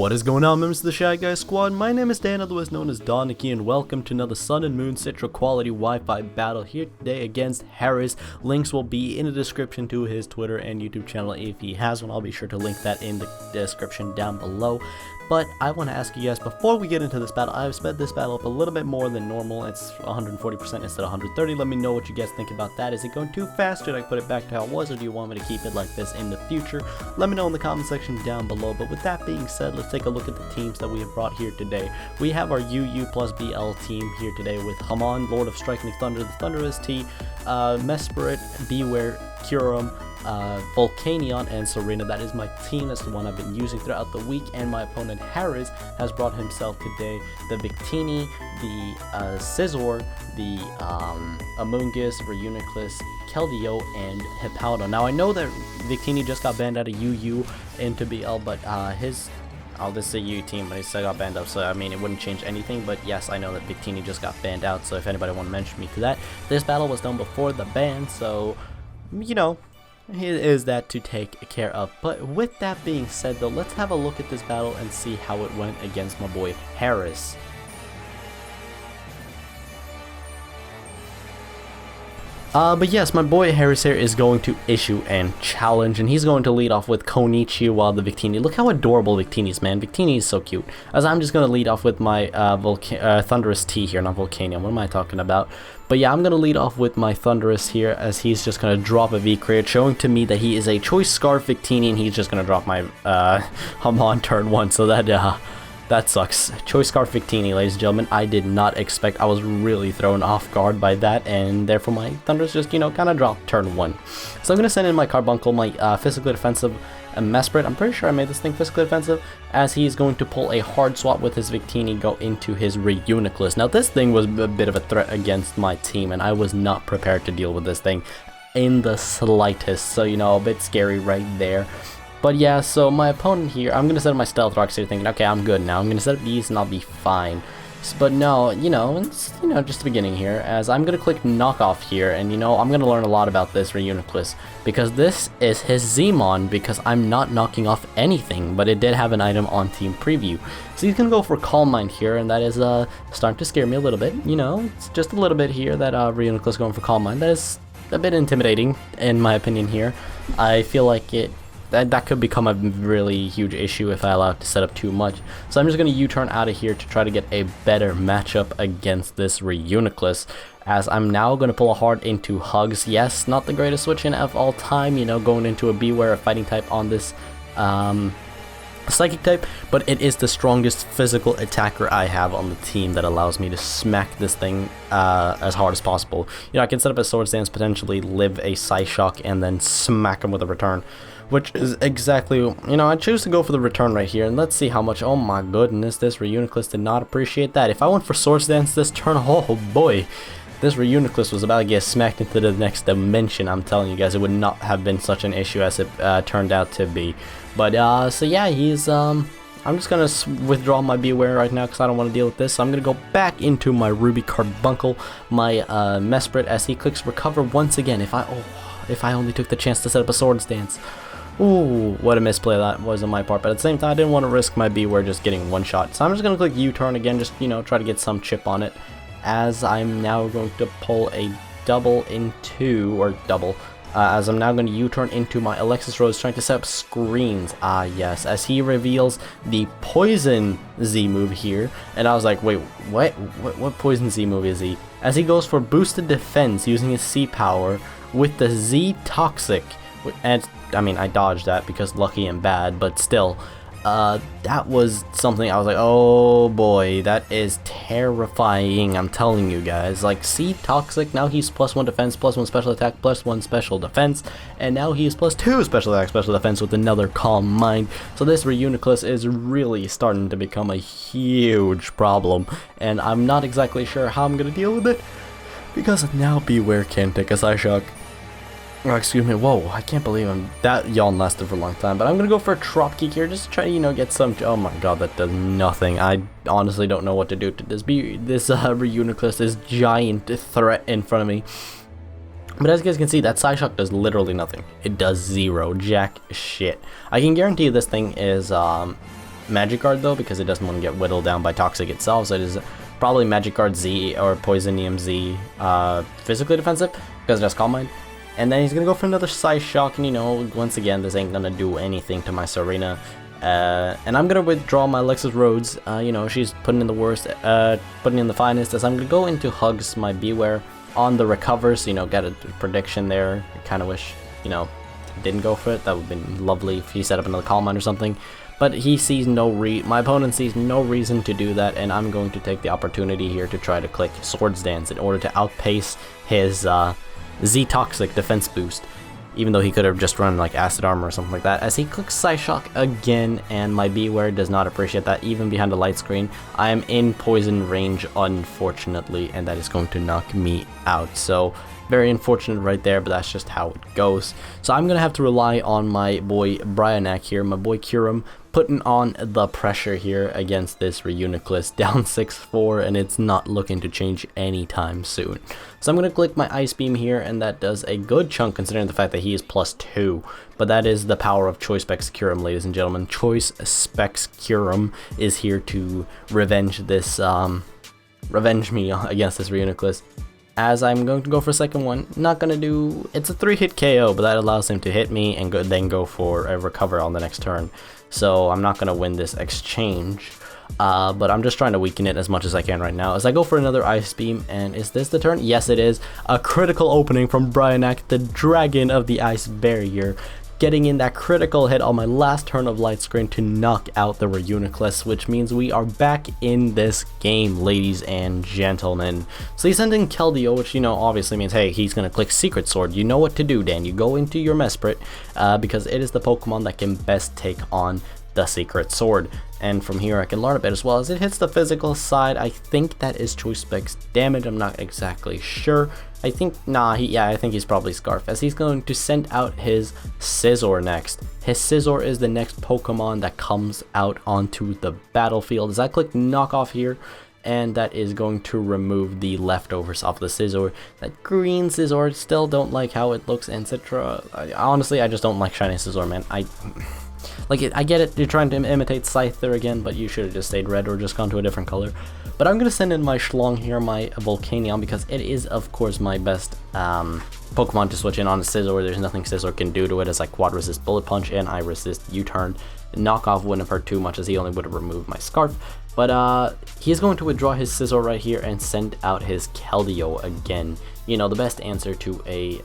What is going on, members of the Shy Guy Squad? My name is Dan, otherwise known as Danekii, and welcome to another Sun and Moon Citra quality Wi-Fi battle here today against Harris. Links will be in the description to his Twitter and YouTube channel if he has one. I'll be sure to link that in the description down below. But I want to ask you guys, before we get into this battle, I've sped this battle up a little bit more than normal. It's 140% instead of 130. Let me know what you guys think about that. Is it going too fast? Should I put it back to how it was, or do you want me to keep it like this in the future? Let me know in the comment section down below. But with that being said, let's take a look at the teams that we have brought here today. We have our UU plus BL team here today with Hamon, Lord of Striking Thunder, the Thunderous T, Mesprit, Beware, Curum, Volcanion, and Serena. That is my team. That's the one I've been using throughout the week, and my opponent Harris has brought himself today the Victini, the Scizor, the Amoonguss, Reuniclus, Keldeo, and Hippowdon. Now I know that Victini just got banned out of UU into BL, but I'll just say UU team, but he still got banned up, so I mean it wouldn't change anything. But yes, I know that Victini just got banned out, so if anybody want to mention me to that, this battle was done before the ban, so you know, is that to take care of. But with that being said though, let's have a look at this battle and see how it went against my boy Harris. But yes, my boy Harris here is going to issue and challenge, and he's going to lead off with Konichi while the Victini. Look how adorable Victini is, man. Victini is so cute. As I'm just going to lead off with my Thunderous T here, not Volcanion. What am I talking about? But yeah, I'm going to lead off with my Thunderous here, as he's just going to drop a V-Crit, showing to me that he is a Choice Scarf Victini, and he's just going to drop my Hamon turn 1, so that sucks. Choice Scarf Victini, ladies and gentlemen. I did not expect. I was really thrown off guard by that, and therefore my Thunderous just, you know, kind of dropped turn 1. So I'm going to send in my Carbuncle, my physically defensive Mesprit. I'm pretty sure I made this thing physically defensive, as he's going to pull a hard swap with his Victini, go into his Reuniclus. Now this thing was a bit of a threat against my team, and I was not prepared to deal with this thing in the slightest. So, you know, a bit scary right there. But yeah, so my opponent here, I'm going to set up my Stealth Rocks here thinking, okay, I'm good now. I'm going to set up these and I'll be fine. But no, you know, it's, you know, just the beginning here, as I'm going to click Knock Off here, and you know, I'm going to learn a lot about this Reuniclus, because this is his Zmon, because I'm not knocking off anything, but it did have an item on Team Preview. So he's going to go for Calm Mind here, and that is starting to scare me a little bit. You know, it's just a little bit here that Reuniclus going for Calm Mind. That is a bit intimidating, in my opinion here. I feel like that could become a really huge issue if I allow it to set up too much. So I'm just going to U-turn out of here to try to get a better matchup against this Reuniclus, as I'm now going to pull a hard into Hugs. Yes, not the greatest switch in of all time, you know, going into a Beware, a fighting type on this Psychic type, but it is the strongest physical attacker I have on the team that allows me to smack this thing as hard as possible. You know, I can set up a Swords Dance, potentially live a Psyshock, and then smack him with a return, which is exactly, you know, I choose to go for the return right here, and let's see how much. Oh my goodness, this Reuniclus did not appreciate that. If I went for Swords Dance this turn, oh boy, this Reuniclus was about to get smacked into the next dimension. I'm telling you guys, it would not have been such an issue as it turned out to be. But so yeah, he's I'm just gonna withdraw my Beware right now because I don't want to deal with this. So I'm gonna go back into my Ruby Carbuncle, my Mesprit, as he clicks Recover once again. If I only took the chance to set up a Swords Dance. Ooh, what a misplay that was on my part, but at the same time I didn't want to risk my Beware just getting one shot. So I'm just gonna click U-turn again, just, you know, try to get some chip on it, as I'm now going to pull a double into, or double, as I'm now going to U-turn into my Alexis Rose, trying to set up screens. Ah yes, as he reveals the Poison Z move here, and I was like, wait, what Poison Z move is he? As he goes for boosted defense using his C power with the Z Toxic, and I mean, I dodged that because lucky and bad, but still, that was something I was like, oh boy, that is terrifying. I'm telling you guys, like, see, Toxic, now he's +1 defense, +1 special attack, +1 special defense, and now he's +2 special attack, special defense with another Calm Mind. So this Reuniclus is really starting to become a huge problem, and I'm not exactly sure how I'm gonna deal with it, because now Beware can take a Psyshock. Oh, excuse me, whoa, I can't believe that yawn lasted for a long time, but I'm gonna go for a Trop Geek here, just to try to, you know, get some. Oh my god, that does nothing. I honestly don't know what to do to this Reuniclus, this giant threat in front of me. But as you guys can see, that Psyshock does literally nothing. It does zero jack shit. I can guarantee this thing is Magic Guard though, because it doesn't want to get whittled down by Toxic itself, so it is probably Magic Guard Z or Poisonium Z physically defensive, because it has Calm Mind. And then he's going to go for another Psy Shock, and you know, once again, this ain't going to do anything to my Serena. And I'm going to withdraw my Alexis Rhodes. You know, she's putting in the worst, putting in the finest, as I'm going to go into Hugs my Beware on the recovers, you know, get a prediction there. I kind of wish, you know, didn't go for it. That would have been lovely if he set up another Calm Mind or something. But he sees my opponent sees no reason to do that, and I'm going to take the opportunity here to try to click Swords Dance in order to outpace his Z-Toxic defense boost, even though he could have just run like Acid Armor or something like that, as he clicks Psyshock again, and my Beware does not appreciate that. Even behind the light screen, I am in poison range, unfortunately, and that is going to knock me out. So very unfortunate right there, but that's just how it goes. So I'm going to have to rely on my boy Bryanak here, my boy Kyurem, putting on the pressure here against this Reuniclus, down 6-4, and it's not looking to change anytime soon. So I'm going to click my Ice Beam here, and that does a good chunk considering the fact that he is +2. But that is the power of Choice Specs Kyurem, ladies and gentlemen. Choice Specs Kyurem is here to revenge this, revenge me against this Reuniclus. As I'm going to go for a second one, not going to do, it's a 3-hit KO, but that allows him to hit me and then go for a recover on the next turn. So I'm not going to win this exchange, but I'm just trying to weaken it as much as I can right now. As I go for another Ice Beam, and is this the turn? Yes, it is. A critical opening from Bryanak, the Dragon of the Ice Barrier, getting in that critical hit on my last turn of light screen to knock out the Reuniclus, which means we are back in this game, ladies and gentlemen. So he sent in Keldeo, which, you know, obviously means, hey, he's going to click Secret Sword. You know what to do, Dan. You go into your Mesprit, because it is the Pokemon that can best take on the Secret Sword. And from here I can learn a bit as well. As it hits the physical side, I think that is Choice Specs damage. I'm not exactly sure. I think, I think he's probably Scarf, as he's going to send out his Scizor next. His Scizor is the next Pokemon that comes out onto the battlefield. As I click Knock Off here, and that is going to remove the leftovers of the Scizor. That green Scizor, still don't like how it looks in Citra. Honestly, I just don't like shiny Scizor, man. I get it, you're trying to imitate Scyther again, but you should have just stayed red or just gone to a different color. But I'm going to send in my Schlong here, my Volcanion, because it is, of course, my best Pokemon to switch in on a Scizor. There's nothing Scizor can do to it, as I Quad Resist Bullet Punch and I Resist U-Turn. Knockoff wouldn't have hurt too much, as he only would have removed my Scarf. But he's going to withdraw his Scizor right here and send out his Keldeo again. You know, the best answer to a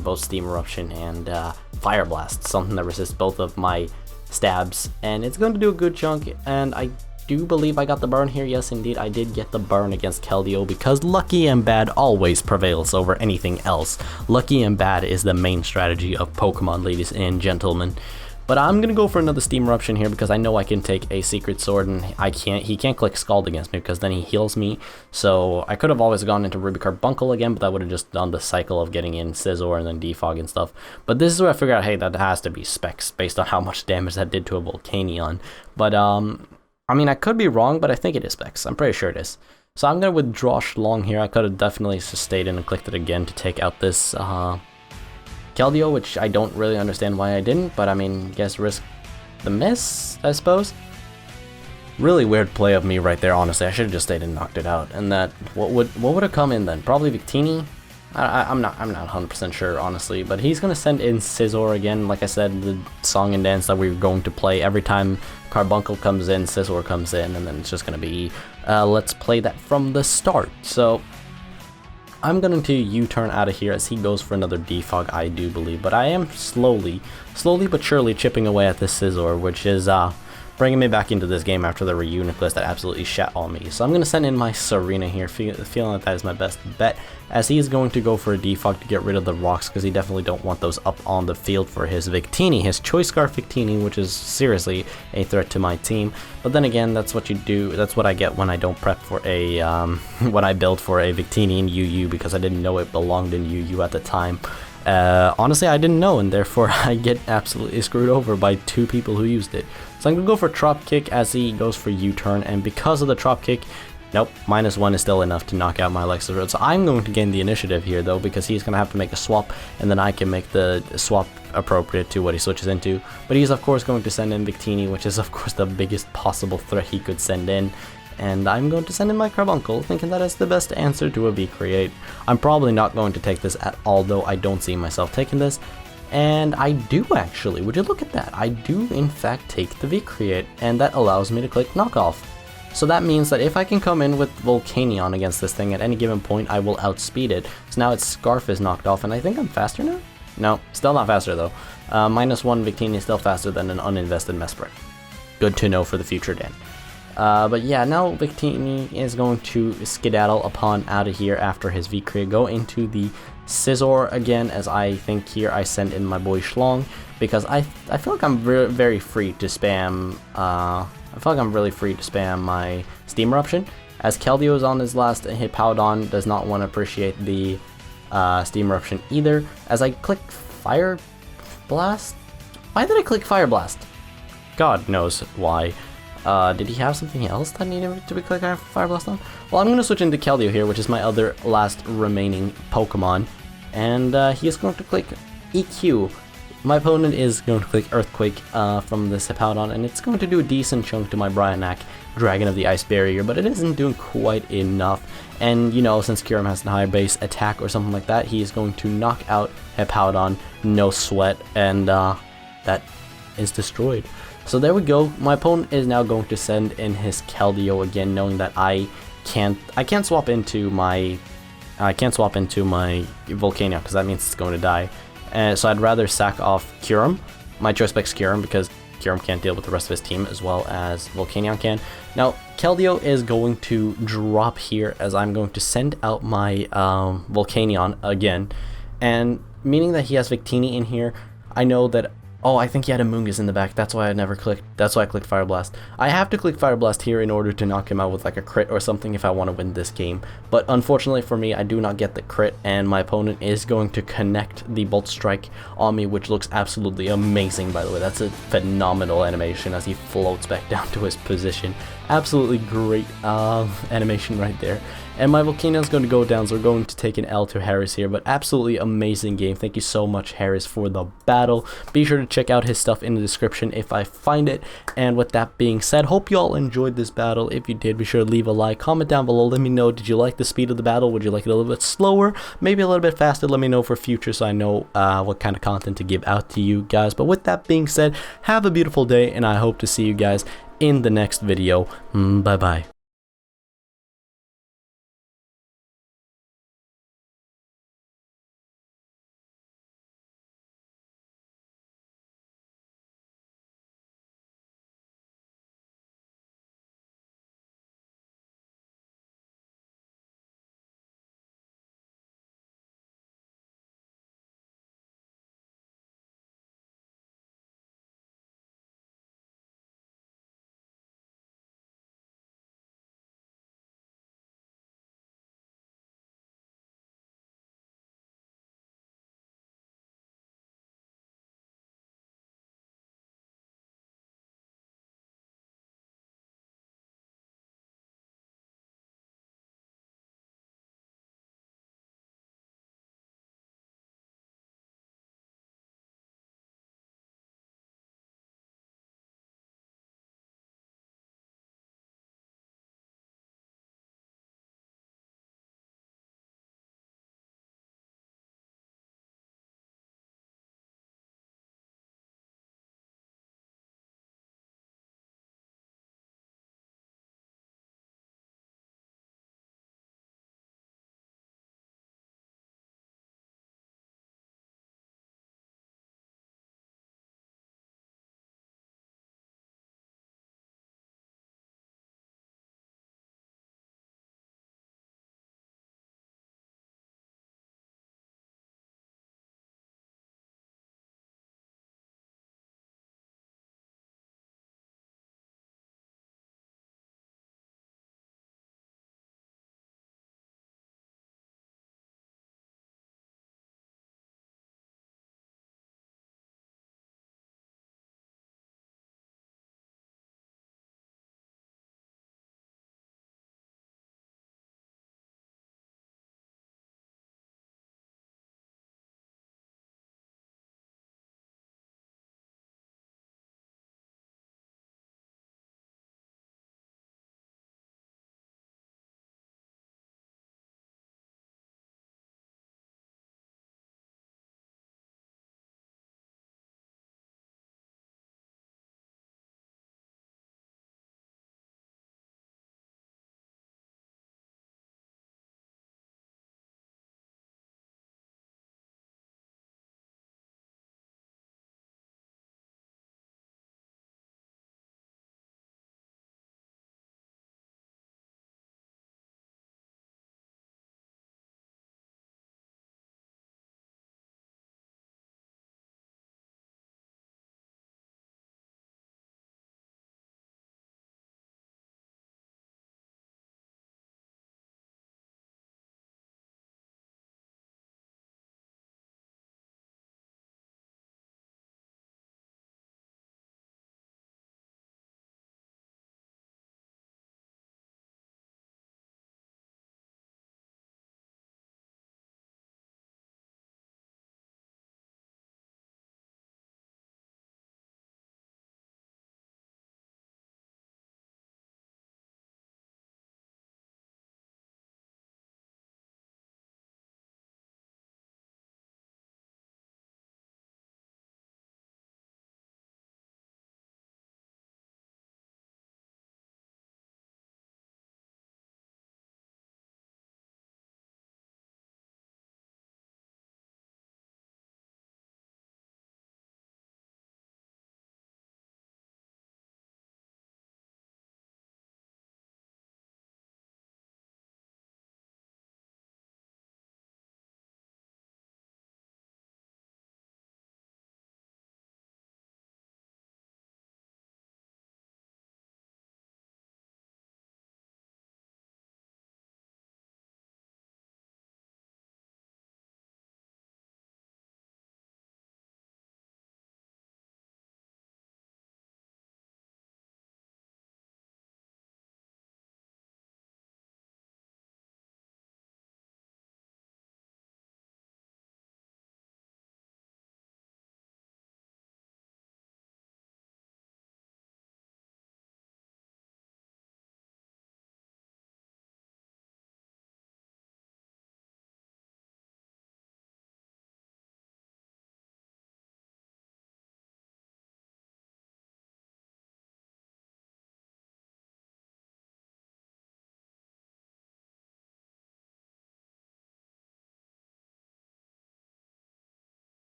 both Steam Eruption and Fire Blast, something that resists both of my stabs, and it's going to do a good chunk. And I do believe I got the burn here. Yes, indeed, I did get the burn against Keldeo, because lucky and bad always prevails over anything else. Lucky and bad is the main strategy of Pokemon, ladies and gentlemen. But I'm gonna go for another Steam Eruption here, because I know I can take a Secret Sword, and he can't click Scald against me, because then he heals me. So I could have always gone into Ruby Carbuncle again, but that would have just done the cycle of getting in Scizor and then Defog and stuff. But this is where I figured out, hey, that has to be Specs, based on how much damage that did to a Volcanion. But I mean, I could be wrong, but I think it is Specs. I'm pretty sure it is. So I'm gonna withdraw Schlong here. I could have definitely just stayed in and clicked it again to take out this Keldeo, which I don't really understand why I didn't, but I mean, guess risk the miss, I suppose. Really weird play of me right there, honestly. I should have just stayed and knocked it out. And that, what would have come in then? Probably Victini? I'm not 100% sure, honestly, but he's gonna send in Scizor again. Like I said, the song and dance that we were going to play every time Carbuncle comes in, Scizor comes in, and then it's just gonna be let's play that from the start. So I'm going to U-turn out of here as he goes for another Defog, I do believe, but I am slowly but surely chipping away at this Scizor, which is bringing me back into this game after the Reuniclus that absolutely shat on me. So I'm going to send in my Serena here, feeling that is my best bet, as he is going to go for a Defog to get rid of the rocks, because he definitely don't want those up on the field for his Victini, his Choice Scarf Victini, which is seriously a threat to my team. But then again, that's what you do, that's what I get when I don't prep for a, when I build for a Victini in UU, because I didn't know it belonged in UU at the time. Honestly, I didn't know, and therefore I get absolutely screwed over by two people who used it. So I'm going to go for Trop Kick as he goes for U-turn, and because of the Trop Kick, Nope, -1 is still enough to knock out my Alexis Road. So I'm going to gain the initiative here, though, because he's going to have to make a swap, and then I can make the swap appropriate to what he switches into. But he's, of course, going to send in Victini, which is, of course, the biggest possible threat he could send in. And I'm going to send in my Carbuncle, thinking that is the best answer to a V-Create. I'm probably not going to take this at all, though I don't see myself taking this. And I do, actually. Would you look at that? I do, in fact, take the V-Create, and that allows me to click Knockoff. So that means that if I can come in with Volcanion against this thing at any given point, I will outspeed it. So now its Scarf is knocked off, and I think I'm faster now? No, still not faster though. -1 Victini is still faster than an uninvested Mesprit. Good to know for the future, Dan. But yeah, now Victini is going to skedaddle upon out of here after his V-Create, go into the Scizor again, as I think here I send in my boy Schlong, because I feel like I'm very free to spam, I feel like I'm really free to spam my Steam Eruption, as Keldeo is on his last hit. Hippowdon does not want to appreciate the Steam Eruption either, as I click Fire Blast? Why did I click Fire Blast? God knows why. Did he have something else that needed to be clicked Fire Blast on? Well, I'm going to switch into Keldeo here, which is my other last remaining Pokemon, and he is going to click EQ. My opponent is going to click Earthquake from this Hippowdon, and it's going to do a decent chunk to my Brionac, Dragon of the Ice Barrier, but it isn't doing quite enough. And, you know, since Kyurem has the higher base attack or something like that, he is going to knock out Hippowdon, no sweat, and that is destroyed. So there we go. My opponent is now going to send in his Keldeo again, knowing that I can't swap into my Volcanion, because that means it's going to die. So I'd rather sack off Kyurem. My choice picks Kyurem because Kyurem can't deal with the rest of his team as well as Volcanion can. Now, Keldeo is going to drop here, as I'm going to send out my Volcanion again. And meaning that he has Victini in here, I know that... Oh, I think he had a Mungus in the back. That's why I never clicked. That's why I clicked Fire Blast. I have to click Fire Blast here in order to knock him out with like a crit or something if I want to win this game. But unfortunately for me, I do not get the crit, and my opponent is going to connect the Bolt Strike on me, which looks absolutely amazing, by the way. That's a phenomenal animation as he floats back down to his position. Absolutely great animation right there. And my Volcanion is going to go down, so we're going to take an L to Harris here, but absolutely amazing game. Thank you so much, Harris, for the battle. Be sure to check out his stuff in the description if I find it. And with that being said, hope you all enjoyed this battle. If you did, be sure to leave a like, comment down below, let me know, did you like the speed of the battle? Would you like it a little bit slower, maybe a little bit faster? Let me know for future so I know what kind of content to give out to you guys. But with that being said, have a beautiful day, and I hope to see you guys in the next video. Bye bye.